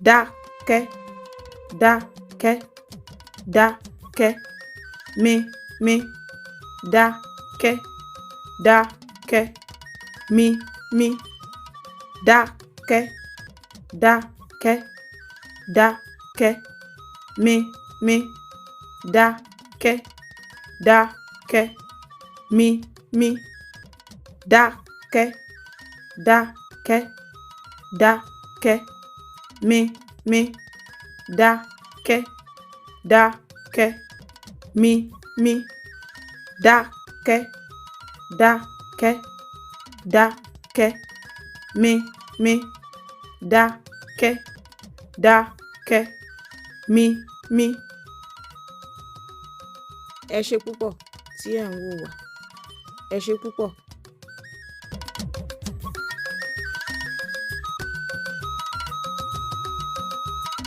dákẹ́, dákẹ́, dákẹ́, mí, dákẹ́, dákẹ́, mí, dákẹ́, dákẹ́, dákẹ́, mí, dákẹ́, dákẹ́, mí, dákẹ́, dákẹ́, dákẹ́, mí, dákẹ́, dákẹ́, mí, dákẹ́, dákẹ́, dákẹ́, mí, dákẹ́, dákẹ́, mí. Ẹ ṣé púpọ̀ tí ẹ̀ ń wò wá. Ẹ ṣé púpọ̀.